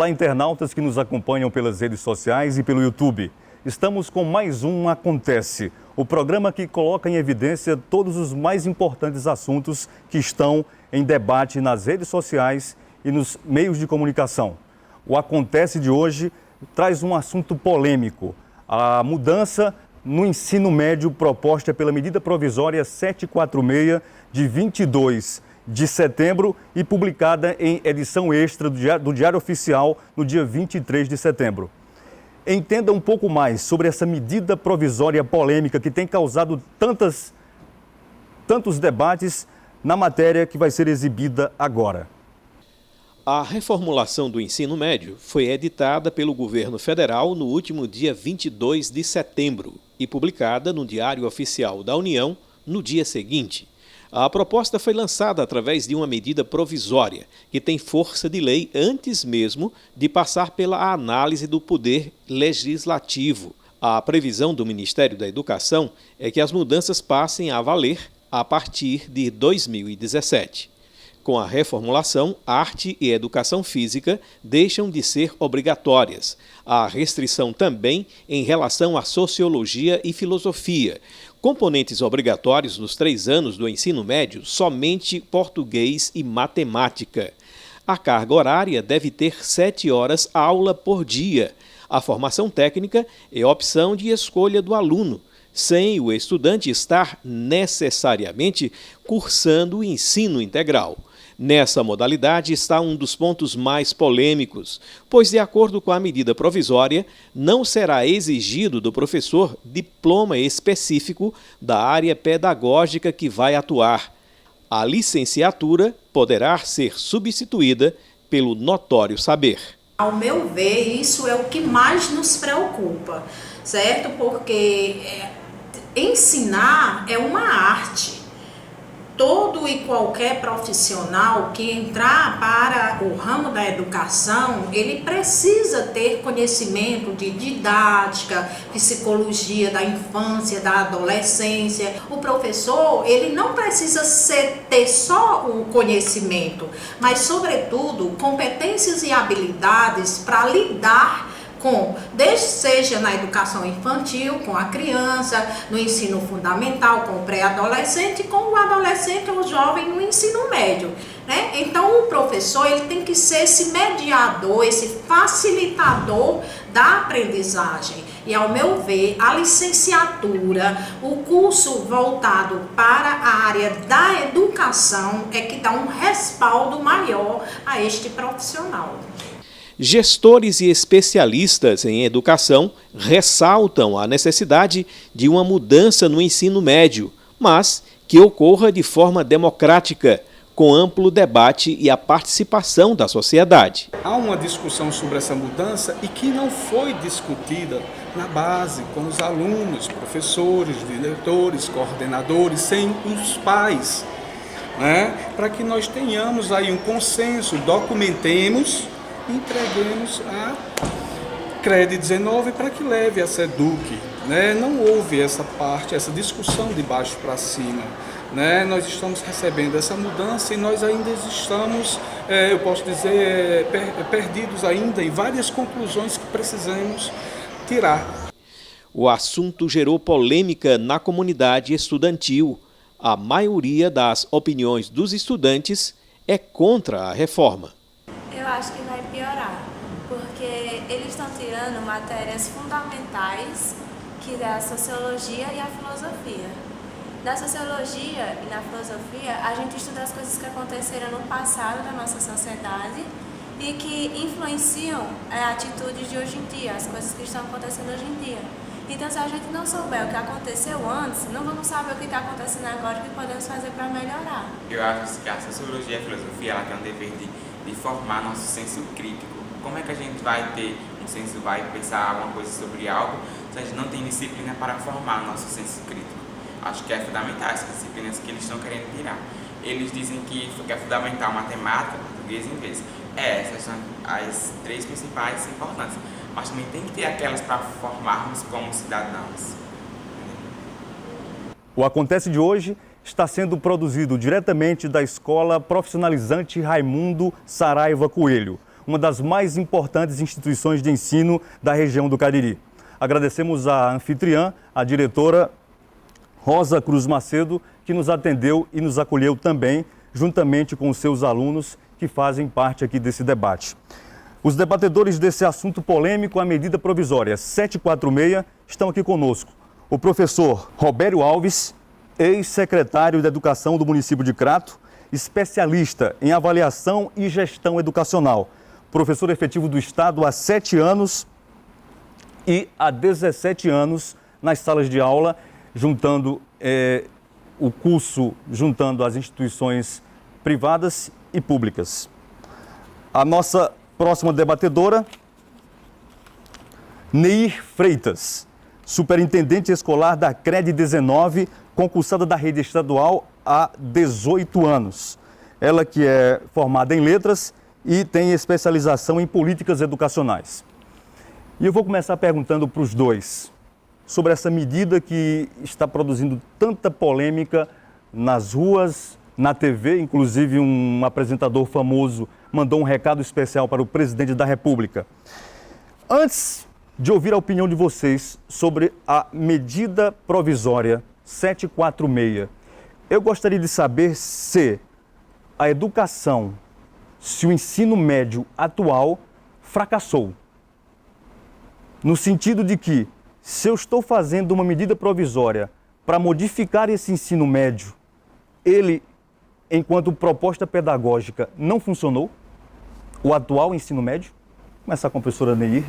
Olá, internautas que nos acompanham pelas redes sociais e pelo YouTube. Estamos com mais um Acontece, o programa que coloca em evidência todos os mais importantes assuntos que estão em debate nas redes sociais e nos meios de comunicação. O Acontece de hoje traz um assunto polêmico, a mudança no ensino médio proposta pela medida provisória 746 de 22 de setembro e publicada em edição extra do Diário Oficial no dia 23 de setembro. Entenda um pouco mais sobre essa medida provisória polêmica que tem causado tantos debates na matéria que vai ser exibida agora. A reformulação do ensino médio foi editada pelo governo federal no último dia 22 de setembro e publicada no Diário Oficial da União no dia seguinte. A proposta foi lançada através de uma medida provisória, que tem força de lei antes mesmo de passar pela análise do Poder Legislativo. A previsão do Ministério da Educação é que as mudanças passem a valer a partir de 2017. Com a reformulação, arte e educação física deixam de ser obrigatórias. Há restrição também em relação à sociologia e filosofia. Componentes obrigatórios nos 3 anos do ensino médio, somente português e matemática. A carga horária deve ter 7 horas aula por dia. A formação técnica é opção de escolha do aluno, sem o estudante estar necessariamente cursando o ensino integral. Nessa modalidade está um dos pontos mais polêmicos, pois, de acordo com a medida provisória, não será exigido do professor diploma específico da área pedagógica que vai atuar. A licenciatura poderá ser substituída pelo notório saber. Ao meu ver, isso é o que mais nos preocupa, certo? Porque ensinar é uma arte. Todo e qualquer profissional que entrar para o ramo da educação, ele precisa ter conhecimento de didática, psicologia da infância, da adolescência. O professor, ele não precisa ter só o conhecimento, mas, sobretudo, competências e habilidades para lidar desde seja na educação infantil, com a criança, no ensino fundamental, com o pré-adolescente, com o adolescente ou jovem no ensino médio, né? Então, o professor ele tem que ser esse mediador, esse facilitador da aprendizagem. E, ao meu ver, a licenciatura, o curso voltado para a área da educação é que dá um respaldo maior a este profissional. Gestores e especialistas em educação ressaltam a necessidade de uma mudança no ensino médio, mas que ocorra de forma democrática, com amplo debate e a participação da sociedade. Há uma discussão sobre essa mudança e que não foi discutida na base, com os alunos, professores, diretores, coordenadores, sem os pais, né? Para que nós tenhamos aí um consenso, documentemos, entreguemos a CRED 19 para que leve a SEDUC, né? Não houve essa parte, essa discussão de baixo para cima, né? Nós estamos recebendo essa mudança e nós ainda estamos, eu posso dizer, perdidos ainda em várias conclusões que precisamos tirar. O assunto gerou polêmica na comunidade estudantil. A maioria das opiniões dos estudantes é contra a reforma. Eu acho que vai piorar, porque eles estão tirando matérias fundamentais, que é a sociologia e a filosofia. Na sociologia e na filosofia, a gente estuda as coisas que aconteceram no passado da nossa sociedade e que influenciam atitudes de hoje em dia, as coisas que estão acontecendo hoje em dia. Então, se a gente não souber o que aconteceu antes, não vamos saber o que está acontecendo agora e o que podemos fazer para melhorar. Eu acho que a sociologia e a filosofia ela tem um dever de formar nosso senso crítico. Como é que a gente vai ter um senso, vai pensar alguma coisa sobre algo, se a gente não tem disciplina para formar nosso senso crítico? Acho que é fundamental essas disciplinas que eles estão querendo tirar. Eles dizem que é fundamental matemática, português e inglês. Essas são as 3 principais importâncias. Mas também tem que ter aquelas para formarmos como cidadãos. O Acontece de hoje está sendo produzido diretamente da Escola Profissionalizante Raimundo Saraiva Coelho, uma das mais importantes instituições de ensino da região do Cariri. Agradecemos à anfitriã, a diretora Rosa Cruz Macedo, que nos atendeu e nos acolheu também, juntamente com os seus alunos que fazem parte aqui desse debate. Os debatedores desse assunto polêmico, a medida provisória 746, estão aqui conosco. O professor Robério Alves, ex-secretário de Educação do município de Crato, especialista em avaliação e gestão educacional, professor efetivo do Estado há 7 anos e há 17 anos nas salas de aula, juntando o curso, juntando as instituições privadas e públicas. A nossa próxima debatedora, Neir Freitas, superintendente escolar da CRED 19, concursada da rede estadual há 18 anos. Ela que é formada em letras e tem especialização em políticas educacionais. E eu vou começar perguntando para os dois sobre essa medida que está produzindo tanta polêmica nas ruas, na TV, inclusive um apresentador famoso mandou um recado especial para o presidente da República. Antes de ouvir a opinião de vocês sobre a medida provisória 746, eu gostaria de saber se a educação, se o ensino médio atual fracassou. No sentido de que, se eu estou fazendo uma medida provisória para modificar esse ensino médio, ele, enquanto proposta pedagógica, não funcionou? O atual ensino médio? Vou começar com a professora Neir.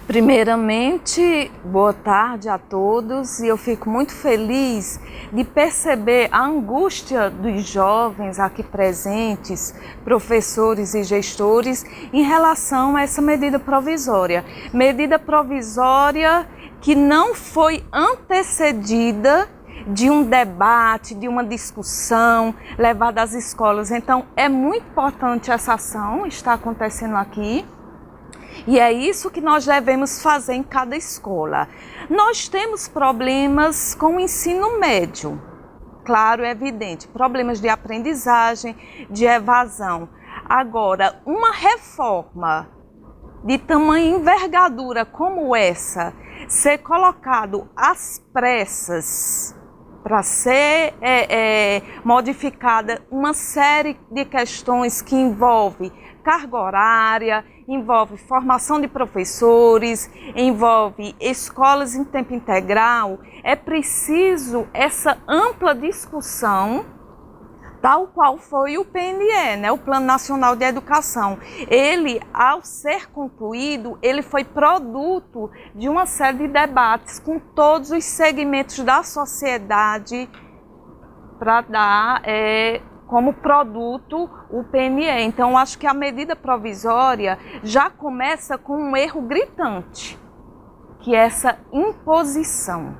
Primeiramente, boa tarde a todos, e eu fico muito feliz de perceber a angústia dos jovens aqui presentes, professores e gestores, em relação a essa medida provisória. Medida provisória que não foi antecedida de um debate, de uma discussão levada às escolas. Então, é muito importante essa ação estar acontecendo aqui. E é isso que nós devemos fazer em cada escola. Nós temos problemas com o ensino médio, claro, é evidente, problemas de aprendizagem, de evasão. Agora, uma reforma de tamanha envergadura como essa, ser colocado às pressas para ser modificada uma série de questões que envolve carga horária, envolve formação de professores, envolve escolas em tempo integral, é preciso essa ampla discussão, tal qual foi o PNE, né, o Plano Nacional de Educação. Ele, ao ser concluído, ele foi produto de uma série de debates com todos os segmentos da sociedade para dar como produto o PNE. Então, acho que a medida provisória já começa com um erro gritante, que é essa imposição.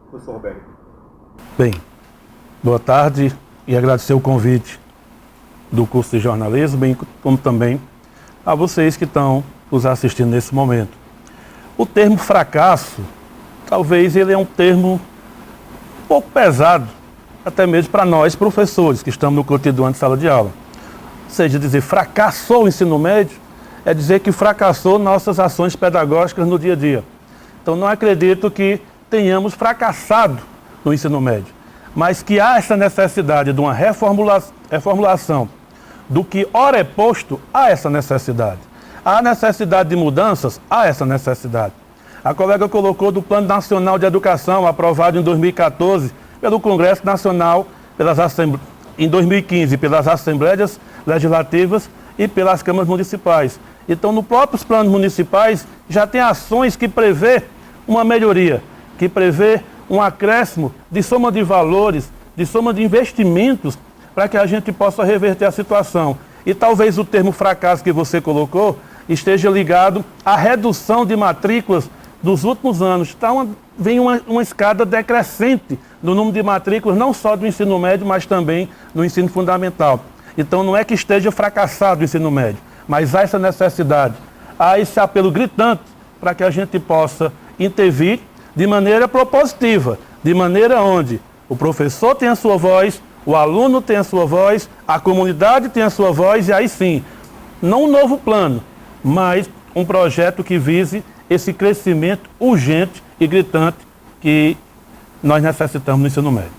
Professor Roberto. Bem, boa tarde e agradecer o convite do curso de jornalismo, bem como também a vocês que estão nos assistindo nesse momento. O termo fracasso, talvez ele é um termo um pouco pesado, até mesmo para nós, professores, que estamos no cotidiano de sala de aula. Ou seja, dizer fracassou o ensino médio é dizer que fracassou nossas ações pedagógicas no dia a dia. Então, não acredito que tenhamos fracassado no ensino médio, mas que há essa necessidade de uma reformulação do que ora é posto, há essa necessidade. Há necessidade de mudanças, há essa necessidade. A colega colocou do Plano Nacional de Educação, aprovado em 2014, pelo Congresso Nacional, em 2015, pelas Assembleias Legislativas e pelas Câmaras Municipais. Então, nos próprios planos municipais, já tem ações que prevê uma melhoria, que prevê um acréscimo de soma de valores, de soma de investimentos, para que a gente possa reverter a situação. E talvez o termo fracasso que você colocou esteja ligado à redução de matrículas dos últimos anos. Então, vem uma escada decrescente no número de matrículas, não só do ensino médio, mas também no ensino fundamental. Então, não é que esteja fracassado o ensino médio, mas há essa necessidade, há esse apelo gritante para que a gente possa intervir de maneira propositiva, de maneira onde o professor tem a sua voz, O aluno tem a sua voz, a comunidade tem a sua voz, e aí sim, não um novo plano, mas um projeto que vise esse crescimento urgente e gritante que nós necessitamos no ensino médio.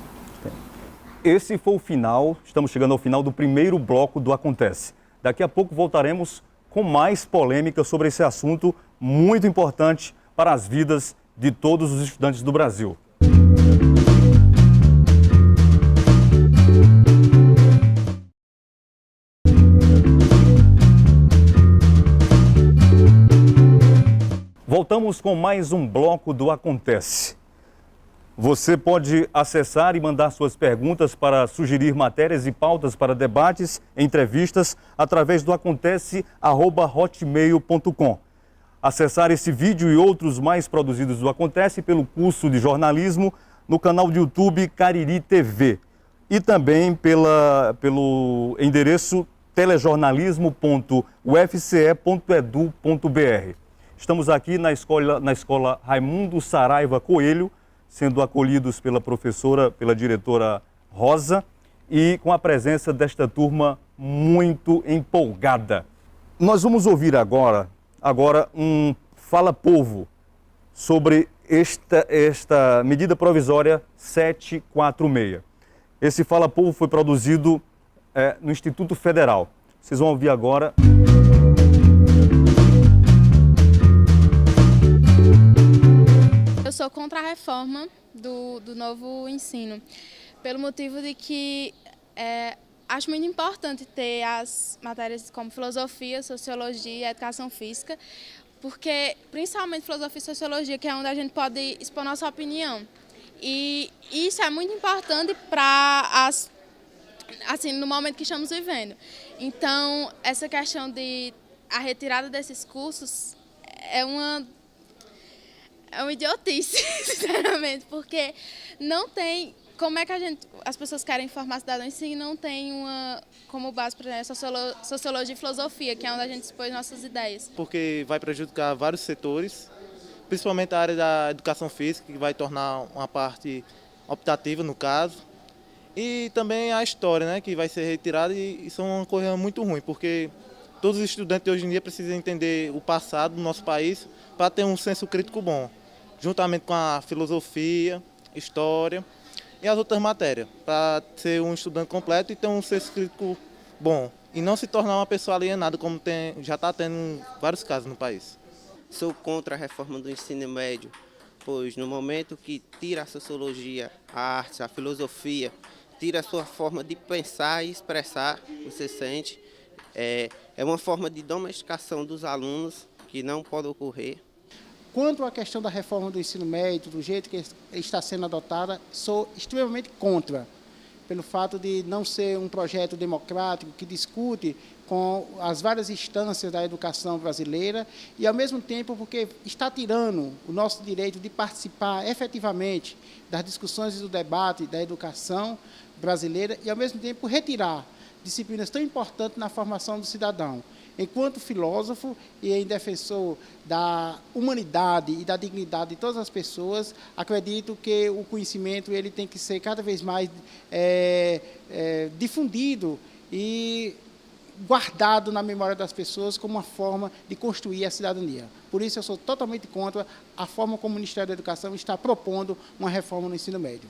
Esse foi o final, estamos chegando ao final do primeiro bloco do Acontece. Daqui a pouco voltaremos com mais polêmica sobre esse assunto muito importante para as vidas de todos os estudantes do Brasil. Voltamos com mais um bloco do Acontece. Você pode acessar e mandar suas perguntas para sugerir matérias e pautas para debates, entrevistas, através do acontece@hotmail.com. Acessar esse vídeo e outros mais produzidos do Acontece pelo curso de jornalismo no canal de YouTube Cariri TV e também pelo endereço telejornalismo.ufce.edu.br. Estamos aqui na escola Raimundo Saraiva Coelho, sendo acolhidos pela professora, pela diretora Rosa, e com a presença desta turma muito empolgada. Nós vamos ouvir agora um Fala Povo sobre esta medida provisória 746. Esse Fala Povo foi produzido no Instituto Federal. Vocês vão ouvir agora. Eu sou contra a reforma do novo ensino, pelo motivo de que acho muito importante ter as matérias como filosofia, sociologia e educação física, porque principalmente filosofia e sociologia, que é onde a gente pode expor nossa opinião. E isso é muito importante para assim, no momento que estamos vivendo. Então, essa questão de a retirada desses cursos é uma idiotice, sinceramente, porque não tem... Como é que as pessoas querem formar cidadãos se não tem como base, por exemplo, sociologia e filosofia, que é onde a gente expõe nossas ideias? Porque vai prejudicar vários setores, principalmente a área da educação física, que vai tornar uma parte optativa, no caso, e também a história, né, que vai ser retirada, e isso é uma coisa muito ruim, porque todos os estudantes de hoje em dia precisam entender o passado do nosso país para ter um senso crítico bom, juntamente com a filosofia, história e as outras matérias, para ser um estudante completo e ter um senso crítico bom, e não se tornar uma pessoa alienada, como já está tendo vários casos no país. Sou contra a reforma do ensino médio, pois no momento que tira a sociologia, a arte, a filosofia, tira a sua forma de pensar e expressar, você sente, é uma forma de domesticação dos alunos que não pode ocorrer. Quanto à questão da reforma do ensino médio, do jeito que está sendo adotada, sou extremamente contra, pelo fato de não ser um projeto democrático que discute com as várias instâncias da educação brasileira e, ao mesmo tempo, porque está tirando o nosso direito de participar efetivamente das discussões e do debate da educação brasileira e, ao mesmo tempo, retirar disciplinas tão importantes na formação do cidadão. Enquanto filósofo e em defensor da humanidade e da dignidade de todas as pessoas, acredito que o conhecimento ele tem que ser cada vez mais difundido e guardado na memória das pessoas como uma forma de construir a cidadania. Por isso, eu sou totalmente contra a forma como o Ministério da Educação está propondo uma reforma no ensino médio.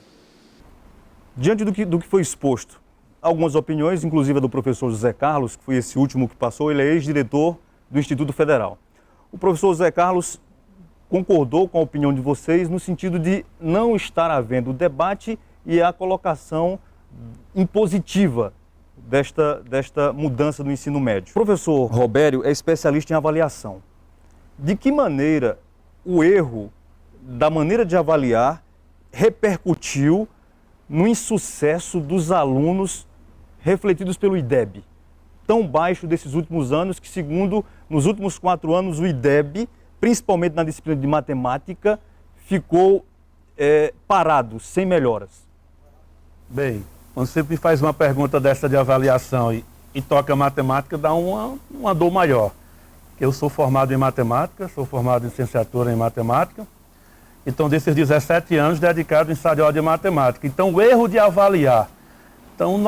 Diante do que foi exposto, algumas opiniões, inclusive a do professor José Carlos, que foi esse último que passou, ele é ex-diretor do Instituto Federal. O professor José Carlos concordou com a opinião de vocês no sentido de não estar havendo debate e a colocação impositiva desta mudança do ensino médio. O professor Robério é especialista em avaliação. De que maneira o erro da maneira de avaliar repercutiu no insucesso dos alunos refletidos pelo IDEB, tão baixo desses últimos anos que, segundo, nos últimos 4 anos, o IDEB, principalmente na disciplina de matemática, ficou parado, sem melhoras? Bem, quando você me faz uma pergunta dessa de avaliação e toca matemática, dá uma dor maior. Eu sou formado em matemática, sou formado em licenciatura em matemática, então desses 17 anos dedicado em sala de aula de matemática. Então o erro de avaliar Então,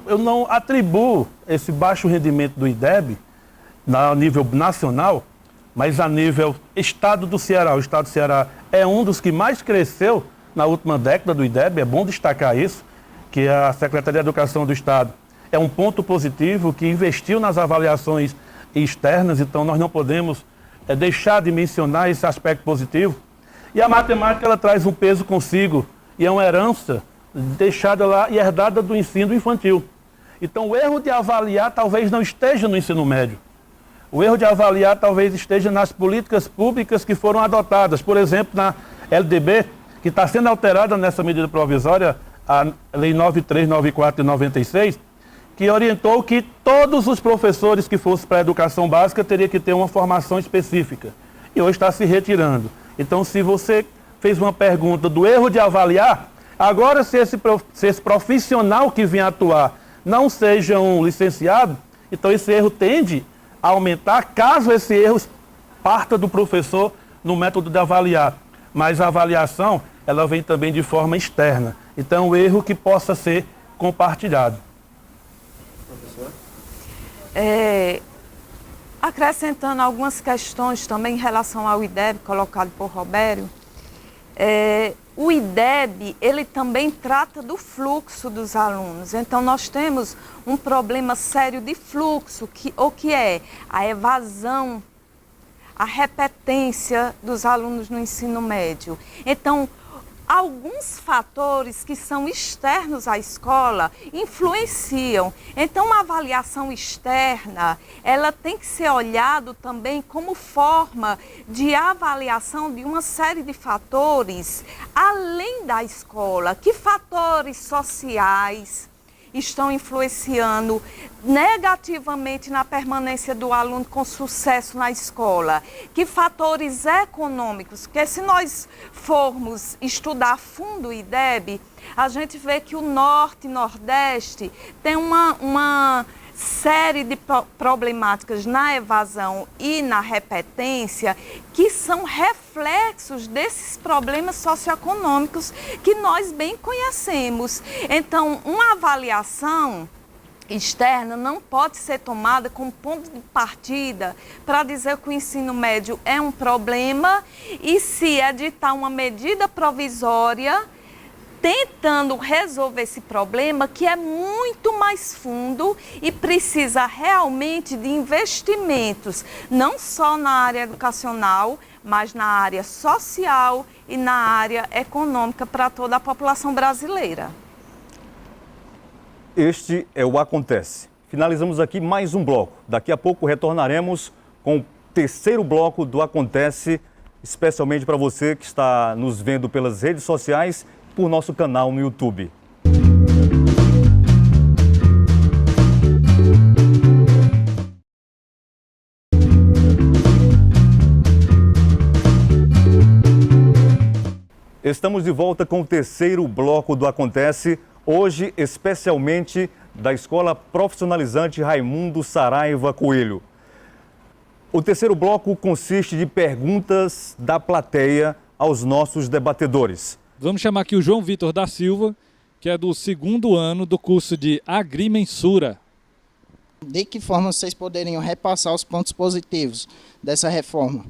eu não atribuo esse baixo rendimento do IDEB a nível nacional, mas a nível estado do Ceará. O estado do Ceará é um dos que mais cresceu na última década do IDEB, é bom destacar isso, que a Secretaria de Educação do Estado é um ponto positivo, que investiu nas avaliações externas, então nós não podemos deixar de mencionar esse aspecto positivo. E a matemática, ela traz um peso consigo, e é uma herança deixada lá e herdada do ensino infantil. Então o erro de avaliar talvez não esteja no ensino médio. O erro de avaliar talvez esteja nas políticas públicas que foram adotadas. Por exemplo, na LDB, que está sendo alterada nessa medida provisória, a Lei 9394 de 96, que orientou que todos os professores que fossem para a educação básica teriam que ter uma formação específica. E hoje está se retirando. Então, se você fez uma pergunta do erro de avaliar, agora se esse profissional que vem atuar não seja um licenciado, então esse erro tende a aumentar caso esse erro parta do professor no método de avaliar. Mas a avaliação, ela vem também de forma externa. Então, o erro que possa ser compartilhado. Professor? Acrescentando algumas questões também em relação ao IDEB, colocado por Robério, o IDEB, ele também trata do fluxo dos alunos. Então, nós temos um problema sério de fluxo, que é a evasão, a repetência dos alunos no ensino médio. Então, alguns fatores que são externos à escola influenciam. Então, uma avaliação externa, ela tem que ser olhada também como forma de avaliação de uma série de fatores além da escola. Que fatores sociais estão influenciando negativamente na permanência do aluno com sucesso na escola? Que fatores econômicos? Porque se nós formos estudar a fundo o IDEB, a gente vê que o Norte e Nordeste tem uma série de problemáticas na evasão e na repetência que são reflexos desses problemas socioeconômicos que nós bem conhecemos. Então, uma avaliação externa não pode ser tomada como ponto de partida para dizer que o ensino médio é um problema e se editar uma medida provisória tentando resolver esse problema que é muito mais fundo e precisa realmente de investimentos, não só na área educacional, mas na área social e na área econômica para toda a população brasileira. Este é o Acontece. Finalizamos aqui mais um bloco. Daqui a pouco retornaremos com o terceiro bloco do Acontece, especialmente para você que está nos vendo pelas redes sociais, por nosso canal no YouTube. Estamos de volta com o terceiro bloco do Acontece, hoje especialmente da Escola Profissionalizante Raimundo Saraiva Coelho. O terceiro bloco consiste de perguntas da plateia aos nossos debatedores. Vamos chamar aqui o João Vitor da Silva, que é do 2º ano do curso de Agrimensura. De que forma vocês poderiam repassar os pontos positivos dessa reforma?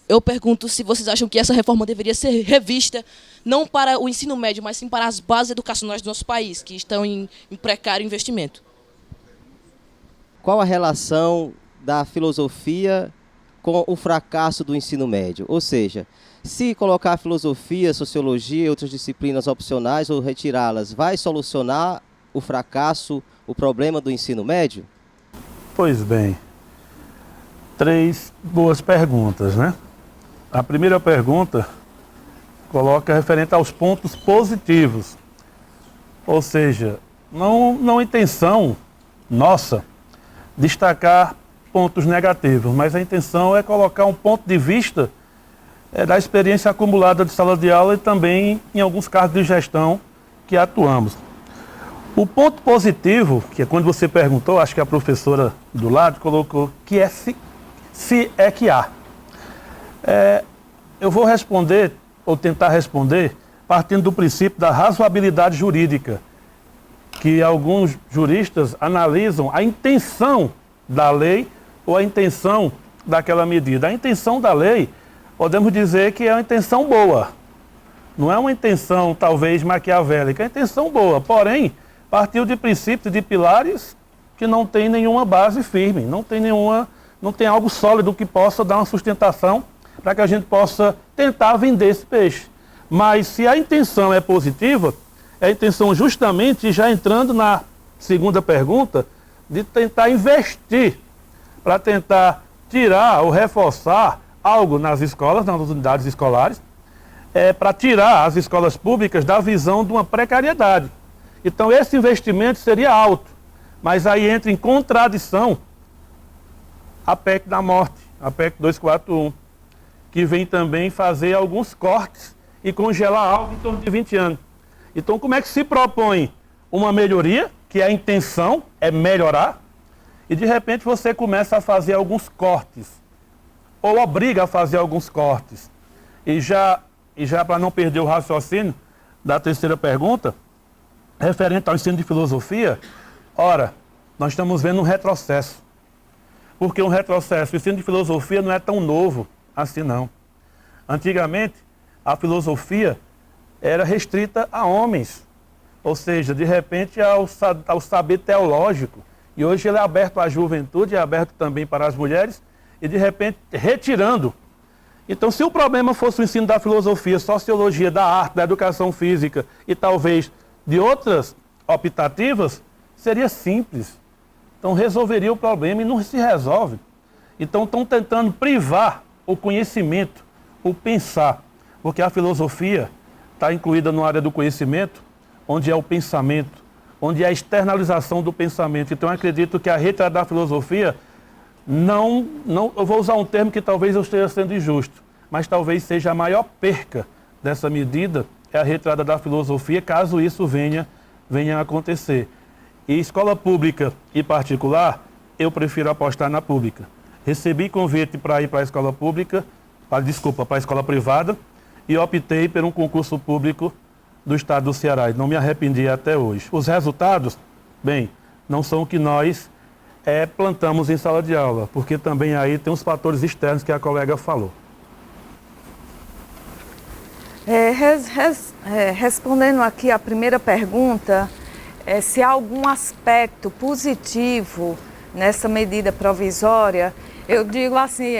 Eu pergunto se vocês acham que essa reforma deveria ser revista, não para o ensino médio, mas sim para as bases educacionais do nosso país, que estão em precário investimento. Qual a relação da filosofia com o fracasso do ensino médio? Ou seja, se colocar filosofia, sociologia e outras disciplinas opcionais ou retirá-las, vai solucionar o fracasso, o problema do ensino médio? Pois bem, 3 boas perguntas, né? A primeira pergunta coloca referente aos pontos positivos. Ou seja, não a intenção nossa destacar pontos negativos, mas a intenção é colocar um ponto de vista da experiência acumulada de sala de aula e também em alguns cargos de gestão que atuamos. O ponto positivo, que é quando você perguntou, acho que a professora do lado colocou, que é se é que há. Eu vou responder, ou tentar responder, partindo do princípio da razoabilidade jurídica. que alguns juristas analisam a intenção da lei ou a intenção daquela medida. A intenção da lei, podemos dizer que é uma intenção boa. Não é uma intenção, talvez, maquiavélica, é uma intenção boa. Porém, partiu de princípios, de pilares que não tem nenhuma base firme, não tem algo sólido que possa dar uma sustentação para que a gente possa tentar vender esse peixe. Mas se a intenção é positiva, é a intenção justamente, já entrando na segunda pergunta, de tentar investir para tentar tirar ou reforçar algo nas escolas, nas unidades escolares, para tirar as escolas públicas da visão de uma precariedade. Então esse investimento seria alto, mas aí entra em contradição a PEC da morte, a PEC 241, que vem também fazer alguns cortes e congelar algo em torno de 20 anos. Então como é que se propõe uma melhoria, que a intenção é melhorar, e de repente você começa a fazer alguns cortes, ou obriga a fazer alguns cortes. E já para não perder o raciocínio da terceira pergunta, referente ao ensino de filosofia, ora, nós estamos vendo um retrocesso. Porque um retrocesso, o ensino de filosofia não é tão novo assim não. Antigamente, a filosofia era restrita a homens, ou seja, de repente ao saber teológico. E hoje ele é aberto à juventude, é aberto também para as mulheres, e de repente retirando. Então, se o problema fosse o ensino da filosofia, sociologia, da arte, da educação física e talvez de outras optativas, seria simples. Então, resolveria o problema e não se resolve. Então, estão tentando privar o conhecimento, o pensar, porque a filosofia está incluída na área do conhecimento, onde é o pensamento, onde é a externalização do pensamento. Então, eu acredito que a retirada da filosofia eu vou usar um termo que talvez eu esteja sendo injusto, mas talvez seja a maior perca dessa medida, é a retirada da filosofia, caso isso venha a acontecer. E escola pública e particular, eu prefiro apostar na pública. Recebi convite para ir para a escola pública, para a escola privada, e optei por um concurso público do estado do Ceará, e não me arrependi até hoje. Os resultados, bem, não são o que nós plantamos em sala de aula, porque também aí tem os fatores externos que a colega falou. Respondendo aqui a primeira pergunta, se há algum aspecto positivo nessa medida provisória, eu digo assim,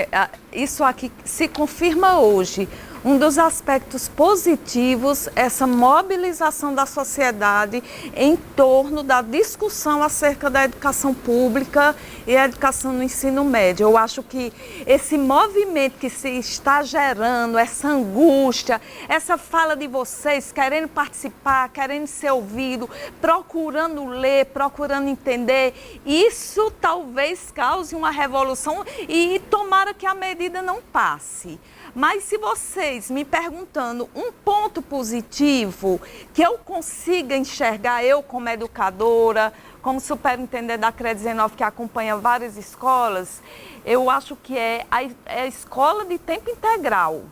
isso aqui se confirma hoje. Um dos aspectos positivos, essa mobilização da sociedade em torno da discussão acerca da educação pública e a educação no ensino médio. Eu acho que esse movimento que se está gerando, essa angústia, essa fala de vocês querendo participar, querendo ser ouvido, procurando ler, procurando entender, isso talvez cause uma revolução e tomara que a medida não passe. Mas se vocês me perguntando um ponto positivo que eu consiga enxergar, eu como educadora, como superintendente da CREA 19 que acompanha várias escolas, eu acho que é a escola de tempo integral.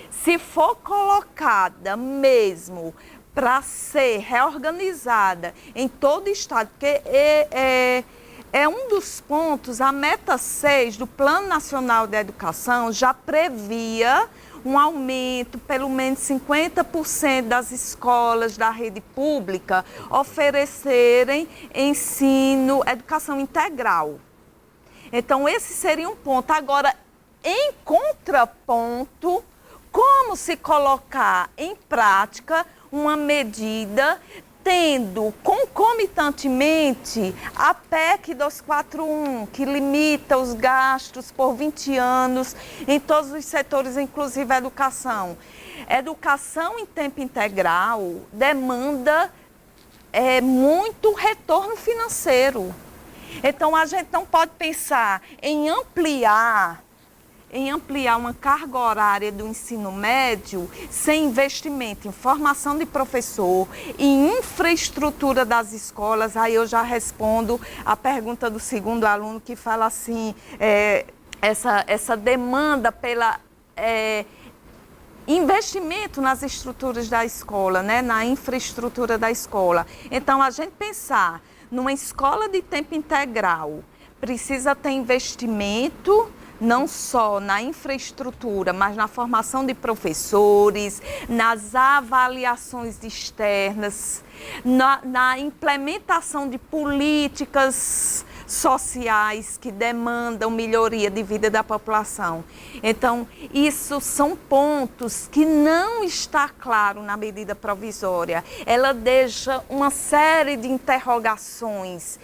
Se for colocada mesmo para ser reorganizada em todo o estado, porque é um dos pontos, a meta 6 do Plano Nacional de Educação já previa um aumento, pelo menos 50% das escolas da rede pública oferecerem educação integral. Então, esse seria um ponto. Agora, em contraponto, como se colocar em prática uma medida tendo concomitantemente a PEC 241, que limita os gastos por 20 anos em todos os setores, inclusive a educação. Educação em tempo integral demanda muito retorno financeiro. Então, a gente não pode pensar em ampliar uma carga horária do ensino médio sem investimento em formação de professor, em infraestrutura das escolas. Aí eu já respondo a pergunta do segundo aluno que fala assim, essa demanda pela investimento nas estruturas da escola, né? Na infraestrutura da escola. Então, a gente pensar numa escola de tempo integral, precisa ter investimento não só na infraestrutura, mas na formação de professores, nas avaliações externas, na implementação de políticas sociais que demandam melhoria de vida da população. Então, isso são pontos que não está claro na medida provisória. Ela deixa uma série de interrogações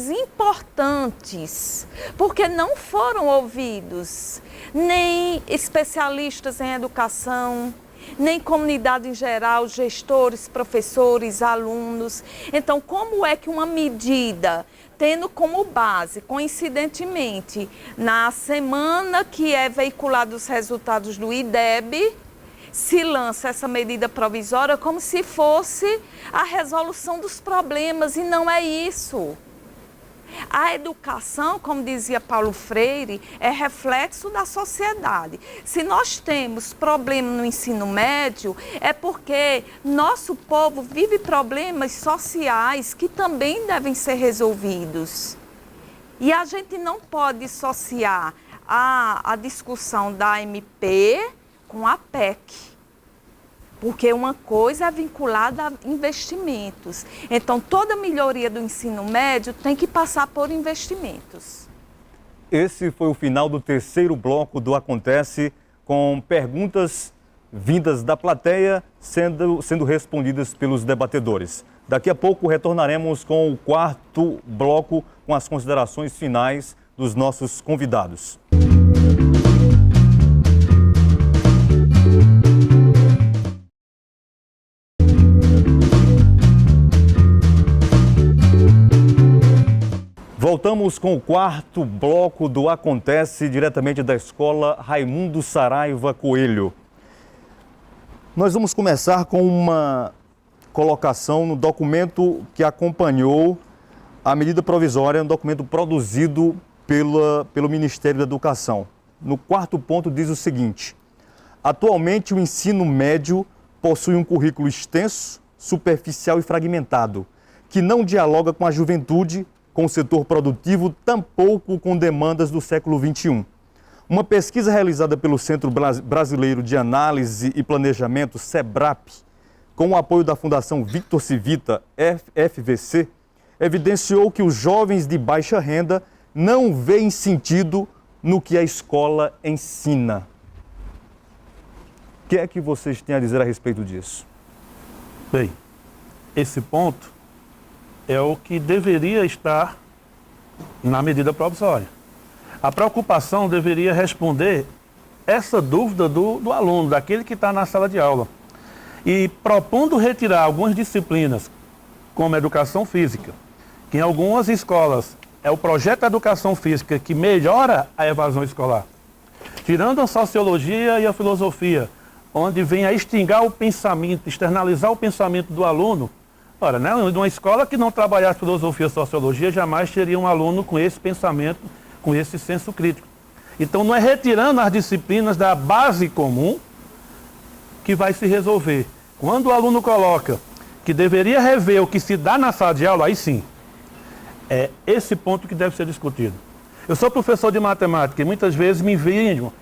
importantes, porque não foram ouvidos nem especialistas em educação, nem comunidade em geral, gestores, professores, alunos. Então, como é que uma medida, tendo como base, coincidentemente, na semana que é veiculado os resultados do IDEB, se lança essa medida provisória como se fosse a resolução dos problemas, e não é isso. A educação, como dizia Paulo Freire, é reflexo da sociedade. Se nós temos problema no ensino médio, é porque nosso povo vive problemas sociais que também devem ser resolvidos. E a gente não pode dissociar a discussão da MP com a PEC. Porque uma coisa é vinculada a investimentos. Então, toda melhoria do ensino médio tem que passar por investimentos. Esse foi o final do terceiro bloco do Acontece, com perguntas vindas da plateia sendo respondidas pelos debatedores. Daqui a pouco retornaremos com o quarto bloco, com as considerações finais dos nossos convidados. Voltamos com o quarto bloco do Acontece, diretamente da Escola Raimundo Saraiva Coelho. Nós vamos começar com uma colocação no documento que acompanhou a medida provisória, um documento produzido pelo Ministério da Educação. No quarto ponto diz o seguinte: atualmente o ensino médio possui um currículo extenso, superficial e fragmentado, que não dialoga com a juventude, com o setor produtivo, tampouco com demandas do século XXI. Uma pesquisa realizada pelo Centro Brasileiro de Análise e Planejamento, SEBRAP, com o apoio da Fundação Victor Civita, FVC, evidenciou que os jovens de baixa renda não veem sentido no que a escola ensina. O que é que vocês têm a dizer a respeito disso? Bem, esse ponto é o que deveria estar na medida provisória. A preocupação deveria responder essa dúvida do aluno, daquele que está na sala de aula. E propondo retirar algumas disciplinas, como educação física, que em algumas escolas é o projeto de educação física que melhora a evasão escolar, tirando a sociologia e a filosofia, onde vem a extinguir o pensamento, externalizar o pensamento do aluno. Ora, né, numa escola que não trabalhasse filosofia e sociologia, jamais teria um aluno com esse pensamento, com esse senso crítico. Então, não é retirando as disciplinas da base comum que vai se resolver. Quando o aluno coloca que deveria rever o que se dá na sala de aula, aí sim, é esse ponto que deve ser discutido. Eu sou professor de matemática e muitas vezes me vejo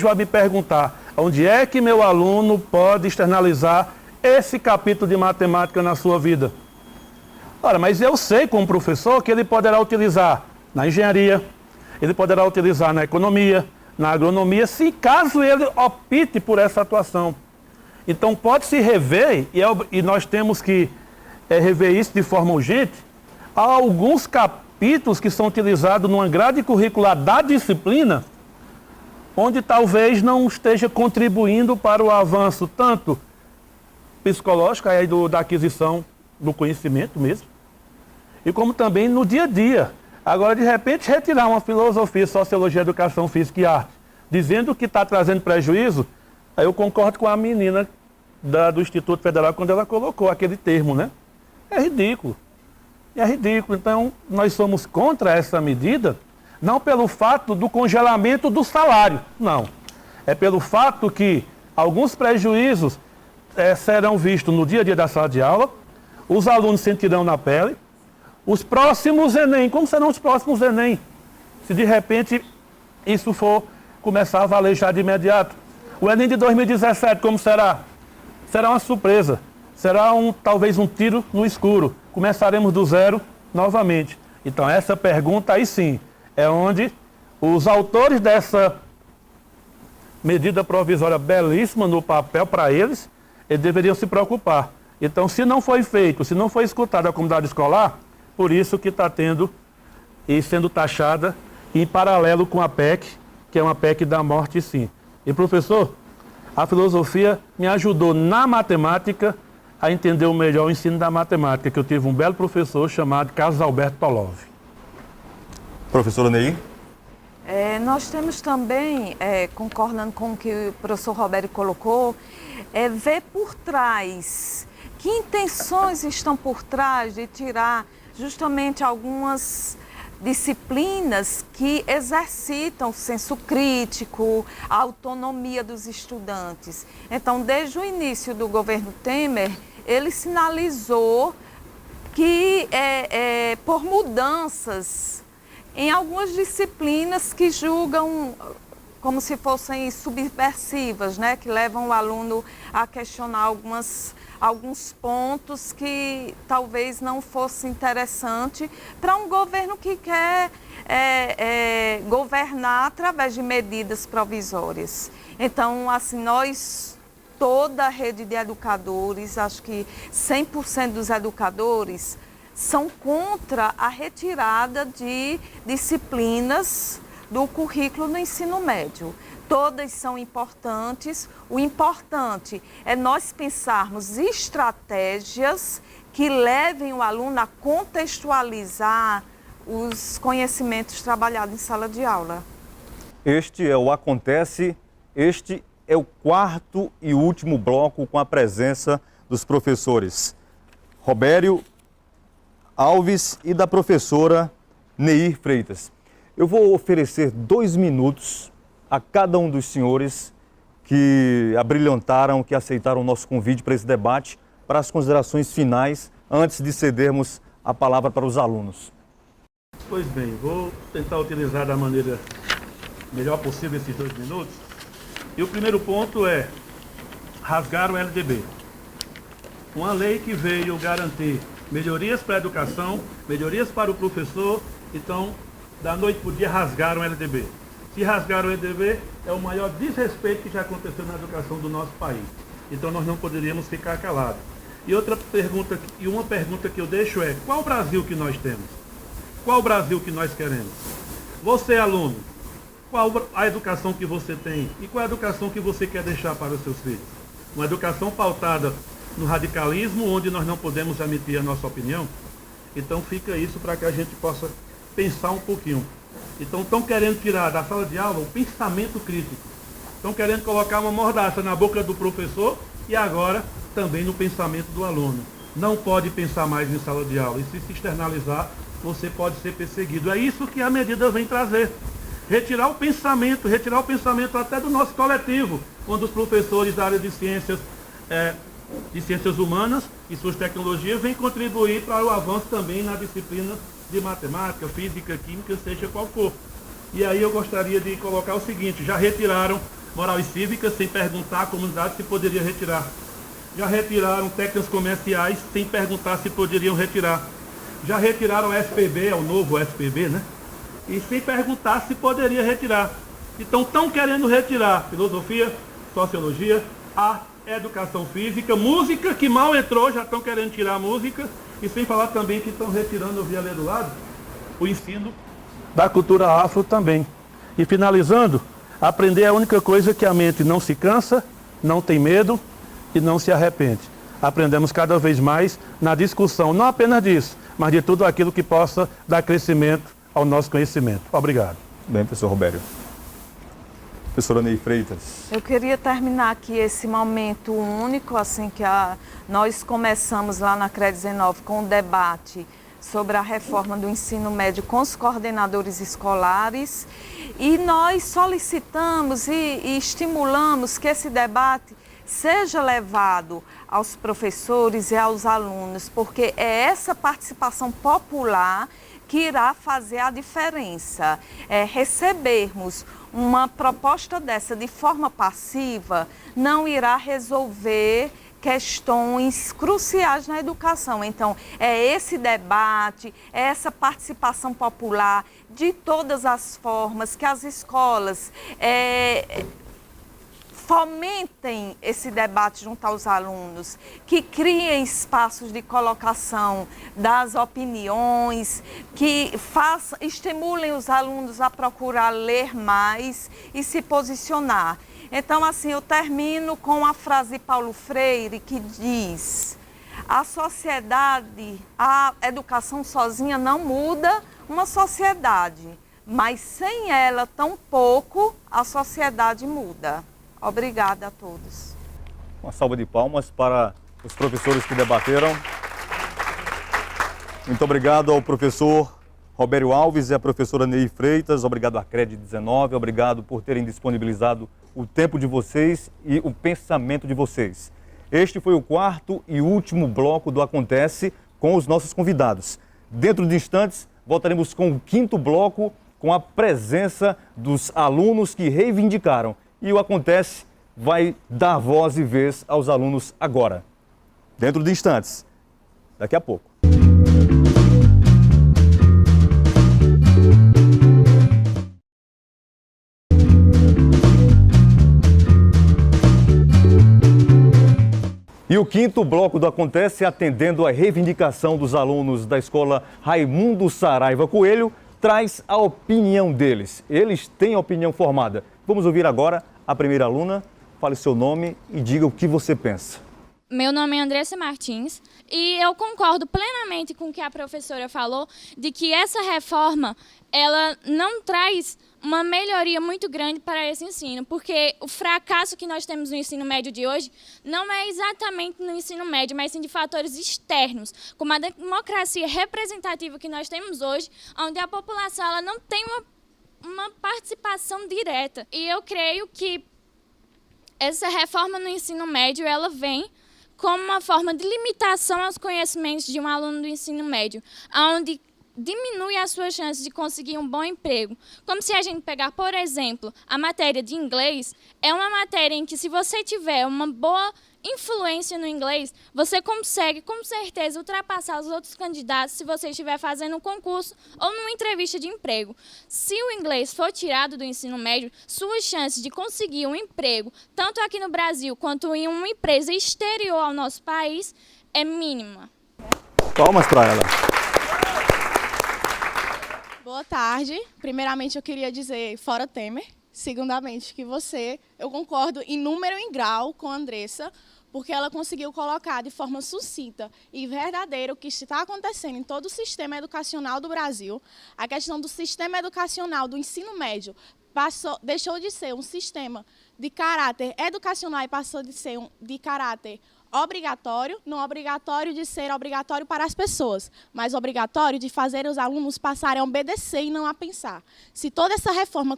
a me perguntar onde é que meu aluno pode externalizar esse capítulo de matemática na sua vida. Ora, mas eu sei como professor que ele poderá utilizar na engenharia, ele poderá utilizar na economia, na agronomia, se caso ele opte por essa atuação. Então pode-se rever, e nós temos que rever isso de forma urgente, há alguns capítulos que são utilizados numa grade curricular da disciplina, onde talvez não esteja contribuindo para o avanço tanto psicológico, aí da aquisição do conhecimento mesmo, e como também no dia a dia. Agora, de repente, retirar uma filosofia, sociologia, educação física e arte, dizendo que está trazendo prejuízo, aí eu concordo com a menina do Instituto Federal quando ela colocou aquele termo, né? É ridículo. É ridículo. Então, nós somos contra essa medida, não pelo fato do congelamento do salário, não. é pelo fato que alguns prejuízos serão vistos no dia a dia da sala de aula, os alunos sentirão na pele, os próximos Enem, como serão os próximos Enem? Se de repente isso for começar a valer já de imediato. O Enem de 2017, como será? Será uma surpresa, será talvez um tiro no escuro. Começaremos do zero novamente. Então essa pergunta aí sim, é onde os autores dessa medida provisória belíssima no papel para eles deveriam se preocupar. Então, se não foi feito, se não foi escutada a comunidade escolar, por isso que está tendo e sendo taxada em paralelo com a PEC, que é uma PEC da morte, sim. E, professor, a filosofia me ajudou na matemática a entender melhor o ensino da matemática, que eu tive um belo professor chamado Carlos Alberto Tolov. Professora Ney? Nós temos também, concordando com o que o professor Robério colocou, ver por trás, que intenções estão por trás de tirar justamente algumas disciplinas que exercitam o senso crítico, a autonomia dos estudantes. Então, desde o início do governo Temer, ele sinalizou que por mudanças em algumas disciplinas que julgam como se fossem subversivas, né? Que levam o aluno a questionar alguns pontos que talvez não fosse interessante para um governo que quer governar através de medidas provisórias. Então, assim, toda a rede de educadores, acho que 100% dos educadores são contra a retirada de disciplinas do currículo do ensino médio. Todas são importantes. O importante é nós pensarmos estratégias que levem o aluno a contextualizar os conhecimentos trabalhados em sala de aula. Este é o Acontece, este é o quarto e último bloco com a presença dos professores Robério Alves e da professora Neir Freitas. Eu vou oferecer 2 minutos a cada um dos senhores que abrilhantaram, que aceitaram o nosso convite para esse debate, para as considerações finais, antes de cedermos a palavra para os alunos. Pois bem, vou tentar utilizar da maneira melhor possível esses 2 minutos. E o primeiro ponto é rasgar o LDB. Uma lei que veio garantir melhorias para a educação, melhorias para o professor. Então, da noite para o dia, rasgaram o LDB. Se rasgaram o LDB, é o maior desrespeito que já aconteceu na educação do nosso país. Então, nós não poderíamos ficar calados. E uma pergunta que eu deixo é: qual o Brasil que nós temos? Qual o Brasil que nós queremos? Você, aluno, qual a educação que você tem e qual a educação que você quer deixar para os seus filhos? Uma educação pautada no radicalismo, onde nós não podemos emitir a nossa opinião? Então fica isso para que a gente possa pensar um pouquinho. Então estão querendo tirar da sala de aula o pensamento crítico. Estão querendo colocar uma mordaça na boca do professor e agora também no pensamento do aluno. Não pode pensar mais em sala de aula, e se externalizar, você pode ser perseguido. É isso que a medida vem trazer. Retirar o pensamento até do nosso coletivo, quando os professores da área de ciências humanas e suas tecnologias vêm contribuir para o avanço também na disciplina de matemática, física, química, seja qual for. E aí eu gostaria de colocar o seguinte: já retiraram moral e cívica sem perguntar à comunidade se poderia retirar. Já retiraram técnicas comerciais sem perguntar se poderiam retirar. Já retiraram o SPB, é o novo SPB, né? E sem perguntar se poderia retirar. Então estão querendo retirar filosofia, sociologia, arte, educação física, música, que mal entrou, já estão querendo tirar a música. E sem falar também que estão retirando, eu vi ali do lado, o ensino da cultura afro também. E finalizando, aprender é a única coisa que a mente não se cansa, não tem medo e não se arrepende. Aprendemos cada vez mais na discussão, não apenas disso, mas de tudo aquilo que possa dar crescimento ao nosso conhecimento. Obrigado. Bem, professor Robério. Professora Neir Freitas. Eu queria terminar aqui esse momento único, assim, que nós começamos lá na CRE 19 com o debate sobre a reforma do ensino médio com os coordenadores escolares e nós solicitamos e estimulamos que esse debate seja levado aos professores e aos alunos, porque é essa participação popular que irá fazer a diferença. Recebermos uma proposta dessa de forma passiva não irá resolver questões cruciais na educação. Então, é esse debate, é essa participação popular de todas as formas que as escolas fomentem esse debate junto aos alunos, que criem espaços de colocação das opiniões, que estimulem os alunos a procurar ler mais e se posicionar. Então, assim, eu termino com a frase de Paulo Freire que diz: a sociedade, a educação sozinha não muda uma sociedade, mas sem ela, tampouco a sociedade muda. Obrigada a todos. Uma salva de palmas para os professores que debateram. Muito obrigado ao professor Robério Alves e à professora Ney Freitas. Obrigado à CRED 19. Obrigado por terem disponibilizado o tempo de vocês e o pensamento de vocês. Este foi o quarto e último bloco do Acontece com os nossos convidados. Dentro de instantes, voltaremos com o quinto bloco com a presença dos alunos que reivindicaram. E o Acontece vai dar voz e vez aos alunos agora. Dentro de instantes. Daqui a pouco. E o quinto bloco do Acontece, atendendo à reivindicação dos alunos da escola Raimundo Saraiva Coelho, traz a opinião deles. Eles têm a opinião formada. Vamos ouvir agora a primeira aluna. Fale seu nome e diga o que você pensa. Meu nome é Andressa Martins e eu concordo plenamente com o que a professora falou, de que essa reforma ela não traz uma melhoria muito grande para esse ensino, porque o fracasso que nós temos no ensino médio de hoje não é exatamente no ensino médio, mas sim de fatores externos, como a democracia representativa que nós temos hoje, onde a população ela não tem uma participação direta. E eu creio que essa reforma no ensino médio ela vem como uma forma de limitação aos conhecimentos de um aluno do ensino médio, onde diminui as suas chances de conseguir um bom emprego. Como se a gente pegar, por exemplo, a matéria de inglês, é uma matéria em que se você tiver uma boa influência no inglês, você consegue, com certeza, ultrapassar os outros candidatos se você estiver fazendo um concurso ou numa entrevista de emprego. Se o inglês for tirado do ensino médio, suas chances de conseguir um emprego, tanto aqui no Brasil quanto em uma empresa exterior ao nosso país, é mínima. Palmas para ela. Boa tarde. Primeiramente, eu queria dizer, fora Temer. Segundamente, que eu concordo em número e em grau com a Andressa, porque ela conseguiu colocar de forma sucinta e verdadeira o que está acontecendo em todo o sistema educacional do Brasil. A questão do sistema educacional do ensino médio deixou de ser um sistema de caráter educacional e passou de ser de caráter obrigatório, não obrigatório de ser obrigatório para as pessoas, mas obrigatório de fazer os alunos passarem a obedecer e não a pensar. Se toda essa reforma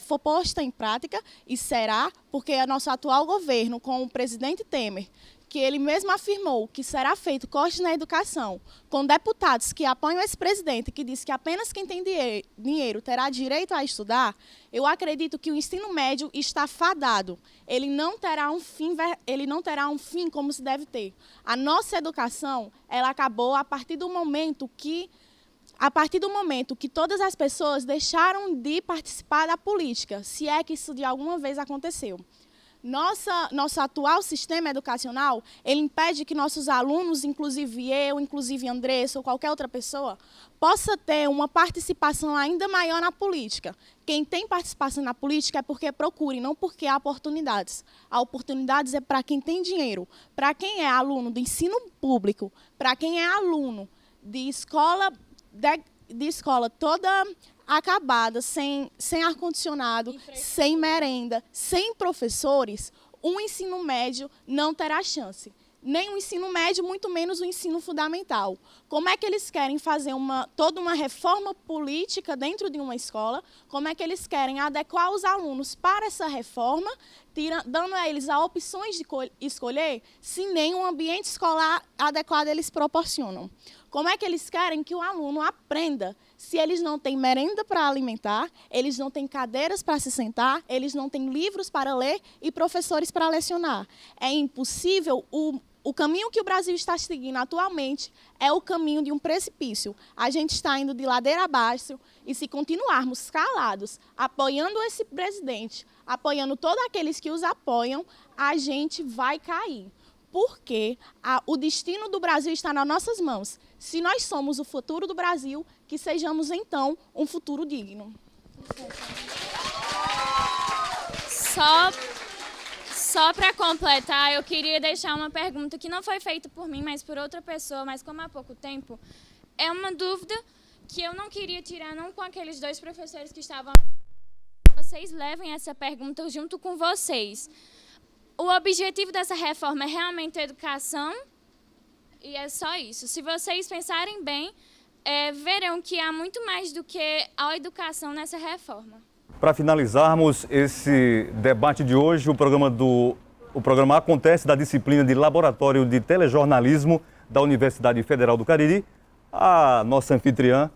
for posta em prática, e será, porque é nosso atual governo, com o presidente Temer, que ele mesmo afirmou que será feito corte na educação, com deputados que apoiam esse presidente, que diz que apenas quem tem dinheiro terá direito a estudar, eu acredito que o ensino médio está fadado. Ele não terá um fim como se deve ter. A nossa educação, ela acabou a partir do momento que todas as pessoas deixaram de participar da política, se é que isso de alguma vez aconteceu. Nosso atual sistema educacional, ele impede que nossos alunos, inclusive eu, inclusive Andressa ou qualquer outra pessoa, possa ter uma participação ainda maior na política. Quem tem participação na política é porque procura, não porque há oportunidades. Há oportunidades é para quem tem dinheiro, para quem é aluno do ensino público, para quem é aluno de escola toda acabada, sem ar-condicionado, sem merenda, sem professores, o ensino médio não terá chance. nem o ensino médio, muito menos o ensino fundamental. Como é que eles querem fazer toda uma reforma política dentro de uma escola? Como é que eles querem adequar os alunos para essa reforma, dando a eles as opções de escolher, se nem um ambiente escolar adequado eles proporcionam? Como é que eles querem que o aluno aprenda se eles não têm merenda para alimentar, eles não têm cadeiras para se sentar, eles não têm livros para ler e professores para lecionar? É impossível. O caminho que o Brasil está seguindo atualmente é o caminho de um precipício. A gente está indo de ladeira abaixo e, se continuarmos calados, apoiando esse presidente, apoiando todos aqueles que os apoiam, a gente vai cair. Porque o destino do Brasil está nas nossas mãos. Se nós somos o futuro do Brasil, que sejamos, então, um futuro digno. Só para completar, eu queria deixar uma pergunta que não foi feita por mim, mas por outra pessoa, mas como há pouco tempo, é uma dúvida que eu não queria tirar, não com aqueles 2 professores que estavam... Vocês levem essa pergunta junto com vocês. O objetivo dessa reforma é realmente a educação, e é só isso. Se vocês pensarem bem, verão que há muito mais do que a educação nessa reforma. Para finalizarmos esse debate de hoje, o programa acontece da disciplina de Laboratório de Telejornalismo da Universidade Federal do Cariri. A nossa anfitriã,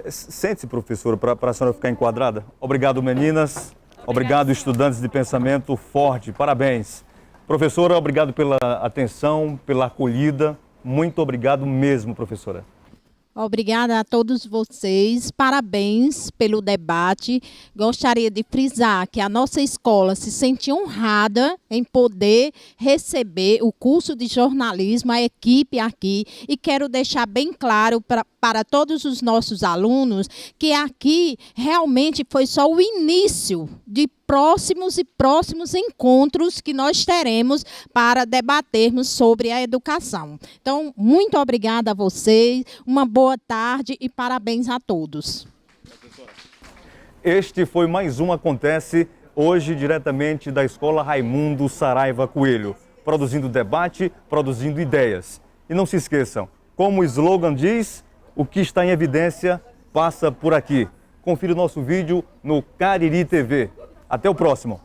sente-se, professora, para a senhora ficar enquadrada. Obrigado, meninas. Obrigado, estudantes de pensamento forte. Parabéns. Professora, obrigado pela atenção, pela acolhida. Muito obrigado mesmo, professora. Obrigada a todos vocês, parabéns pelo debate. Gostaria de frisar que a nossa escola se sente honrada em poder receber o curso de jornalismo, a equipe aqui, e quero deixar bem claro para todos os nossos alunos que aqui realmente foi só o início de próximos encontros que nós teremos para debatermos sobre a educação. Então, muito obrigada a vocês, uma boa tarde e parabéns a todos. Este foi mais um Acontece, hoje diretamente da Escola Raimundo Saraiva Coelho, produzindo debate, produzindo ideias. E não se esqueçam, como o slogan diz, o que está em evidência passa por aqui. Confira o nosso vídeo no Cariri TV. Até o próximo.